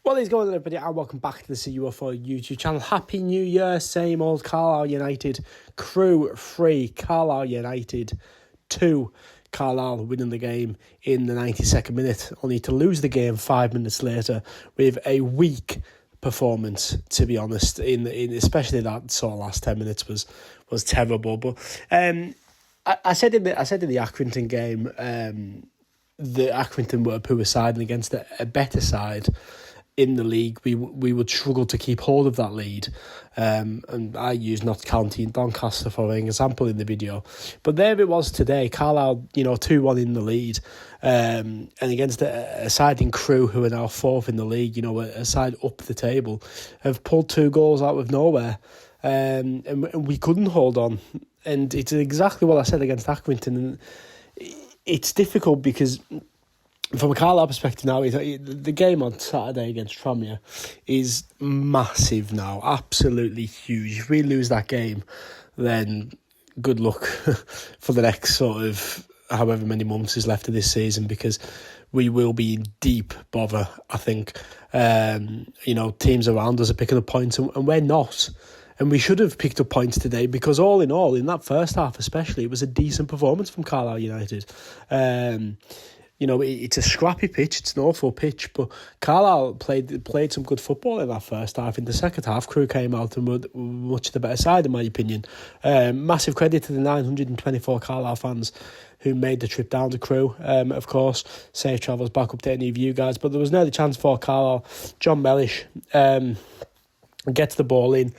What is going on, everybody, and welcome back to the CUFC YouTube channel. Happy New Year. Same old. Carlisle United, Crewe 3, Carlisle United 2. Carlisle winning the game in the 92nd minute, only to lose the game 5 minutes later with a weak performance, to be honest. In especially that sort of last 10 minutes was terrible. But I said in the Accrington game, the Accrington were a poor side, and against a better side in the league, we would struggle to keep hold of that lead. And I used Notts County and Doncaster for an example in the video. But there it was today. Carlisle, 2-1 in the lead. And against a side in Crewe, who are now 4th in the league, a side up the table, have pulled 2 goals out of nowhere. And we couldn't hold on. And it's exactly what I said against Accrington. And it's difficult because from a Carlisle perspective now, the game on Saturday against Tranmere is massive now, absolutely huge. If we lose that game, then good luck for the next sort of however many months is left of this season, because we will be in deep bother, I think. Teams around us are picking up points and we're not. And we should have picked up points today, because all in all, in that first half especially, it was a decent performance from Carlisle United. It's a scrappy pitch, it's an awful pitch, but Carlisle played some good football in that first half. In the second half, Crewe came out and were much the better side, in my opinion. Massive credit to the 924 Carlisle fans who made the trip down to Crewe. Of course, safe travels back up to any of you guys, but there was no chance for Carlisle. John Mellish gets the ball in.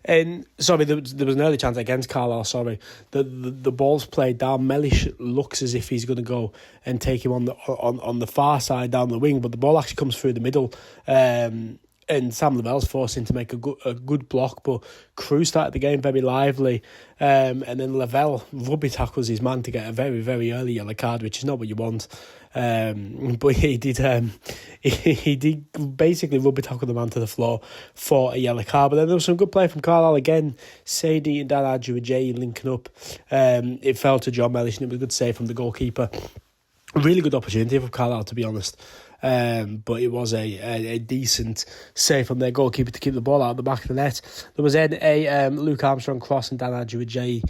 And there was an early chance against Carlisle. The ball's played down. Mellish looks as if he's going to go and take him on the far side down the wing, but the ball actually comes through the middle. And Sam Lavell's forced him to make a good block, but Crewe started the game very lively. And then Lavelle rugby tackles his man to get a very, very early yellow card, which is not what you want. But he did basically rugby tackle the man to the floor for a yellow card. But then there was some good play from Carlisle again. Sadie and Dan Adjuajay linking up. It fell to John Mellish, and it was a good save from the goalkeeper. A really good opportunity for Carlisle, to be honest. But it was a decent save from their goalkeeper to keep the ball out of the back of the net. There was then a Luke Armstrong cross, and Dan Adjuajay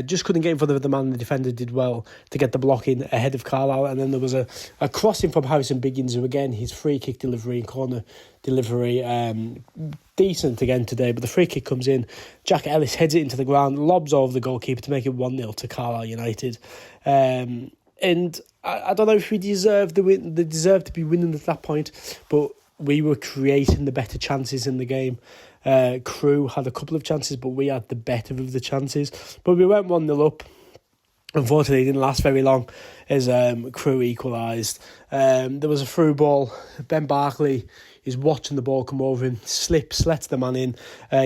just couldn't get in front of the man. The defender did well to get the block in ahead of Carlisle. And then there was a crossing from Harrison Biggins, who again, his free kick delivery and corner delivery, decent again today. But the free kick comes in, Jack Ellis heads it into the ground, lobs over the goalkeeper to make it 1-0 to Carlisle United. And I don't know if we deserved the win. They deserved to be winning at that point, but we were creating the better chances in the game. Crewe had a couple of chances, but we had the better of the chances. But we went 1-0 up. Unfortunately, it didn't last very long as Crewe equalised. There was a through ball. Ben Barkley is watching the ball come over him, slips, lets the man in.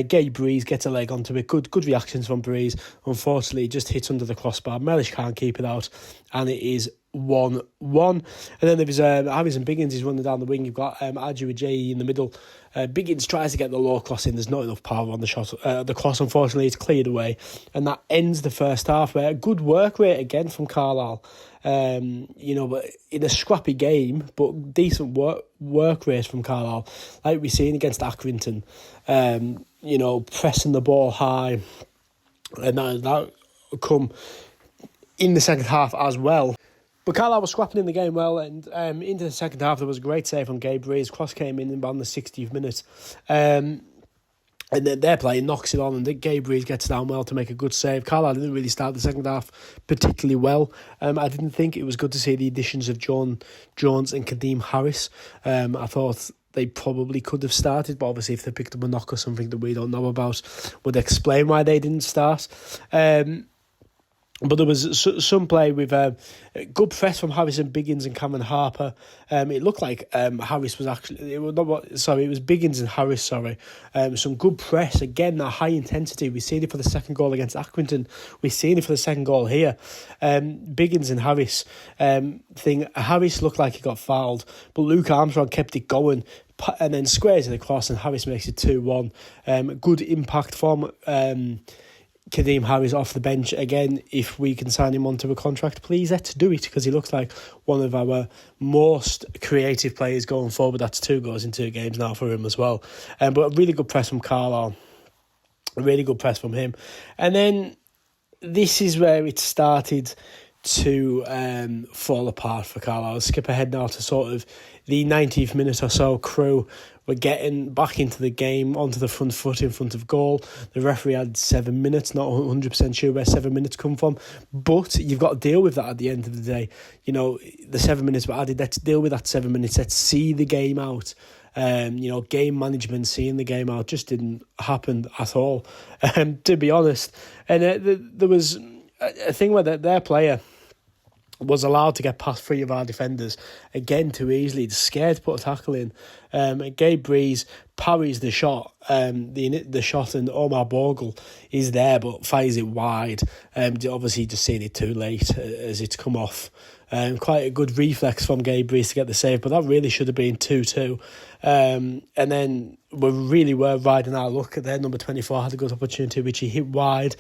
Gabe Breeze gets a leg onto it. Good reactions from Breeze. Unfortunately, it just hits under the crossbar. Mellish can't keep it out, and it is 1-1. And then there was Harrison Biggins is running down the wing. You've got Adjuajay in the middle. Biggins tries to get the low cross in. There's not enough power on the shot. The cross, unfortunately, is cleared away, and that ends the first half. Where a good work rate again from Carlisle. But in a scrappy game, but decent work rate from Carlisle, like we've seen against Accrington. Pressing the ball high, and that come in the second half as well. But Carlisle was scrapping in the game well, and into the second half there was a great save from Gabe Breeze. Cross came in around the 60th minute. And then their player knocks it on, and Gabe Breeze gets down well to make a good save. Carlisle didn't really start the second half particularly well. I didn't think it was good to see the additions of John Jones and Kadeem Harris. I thought they probably could have started, but obviously if they picked up a knock or something that we don't know about would explain why they didn't start. But there was some play with good press from Harrison Biggins and Cameron Harper. It looked like Harris was actually... it was Biggins and Harris, some good press. Again, that high intensity. We've seen it for the second goal against Accrington. We've seen it for the second goal here. Biggins and Harris Harris looked like he got fouled, but Luke Armstrong kept it going and then squares it across, and Harris makes it 2-1. Good impact from... Kadeem Harris off the bench again. If we can sign him onto a contract, please let's do it, because he looks like one of our most creative players going forward. That's 2 goals in 2 games now for him as well. But a really good press from Carlisle. A really good press from him. And then this is where it started to fall apart for Carlisle. I'll skip ahead now to sort of the 90th minute or so. Crewe were getting back into the game, onto the front foot in front of goal. The referee had 7 minutes, not 100% sure where 7 minutes come from, but you've got to deal with that at the end of the day. You know, the 7 minutes were added, let's deal with that 7 minutes, let's see the game out. Game management, seeing the game out, just didn't happen at all, to be honest. And there was a thing where their player was allowed to get past 3 of our defenders, again too easily, scared to put a tackle in. Gabe Breeze parries the shot, the shot, and Omar Bogle is there but fires it wide. Obviously just seeing it too late as it's come off. Quite a good reflex from Gabe Breeze to get the save, but that really should have been 2-2. And then we really were riding our luck there. Number 24 had a good opportunity, which he hit wide.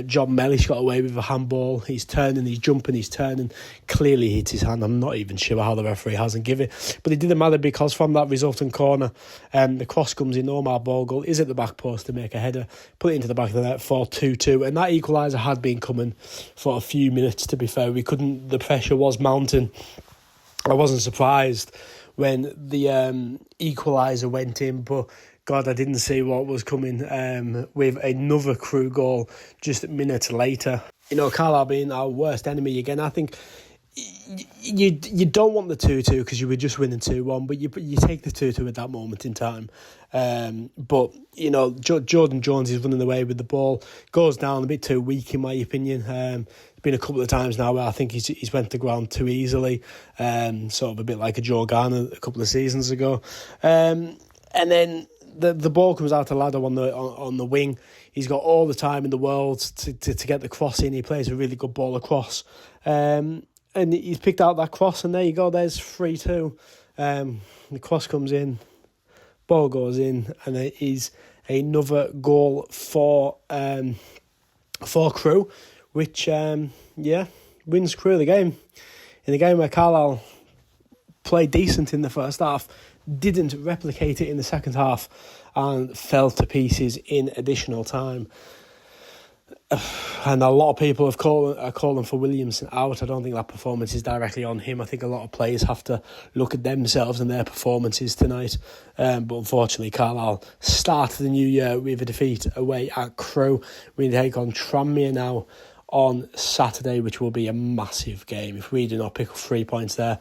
John Mellish got away with a handball. He's turning, he's jumping, he's turning. Clearly hits his hand. I'm not even sure how the referee hasn't given it. But it didn't matter, because from that resultant corner, the cross comes in. Omar Bogle is at the back post to make a header, put it into the back of the net for 2-2. And that equaliser had been coming for a few minutes, to be fair. The pressure was mounting. I wasn't surprised when the equaliser went in, but God, I didn't see what was coming with another Crewe goal just minutes later. You know, Carlisle being our worst enemy again. I think you don't want the 2-2 because you were just winning 2-1, but you take the 2-2 at that moment in time. But, you know, Jordan Jones is running away with the ball, goes down a bit too weak in my opinion. Been a couple of times now where I think he's went to ground too easily, sort of a bit like a Joe Garner a couple of seasons ago. And then the ball comes out to Ladder on the wing. He's got all the time in the world to get the cross in. He plays a really good ball across. And he's picked out that cross, and there you go, there's 3-2. The cross comes in, ball goes in, and it is another goal for Crewe, which, wins Crewe the game. In the game where Carlisle played decent in the first half, didn't replicate it in the second half, and fell to pieces in additional time. And a lot of people are calling for Williamson out. I don't think that performance is directly on him. I think a lot of players have to look at themselves and their performances tonight. But unfortunately, Carlisle started the new year with a defeat away at Crewe. We take on Tranmere now on Saturday, which will be a massive game. If we do not pick up 3 points there,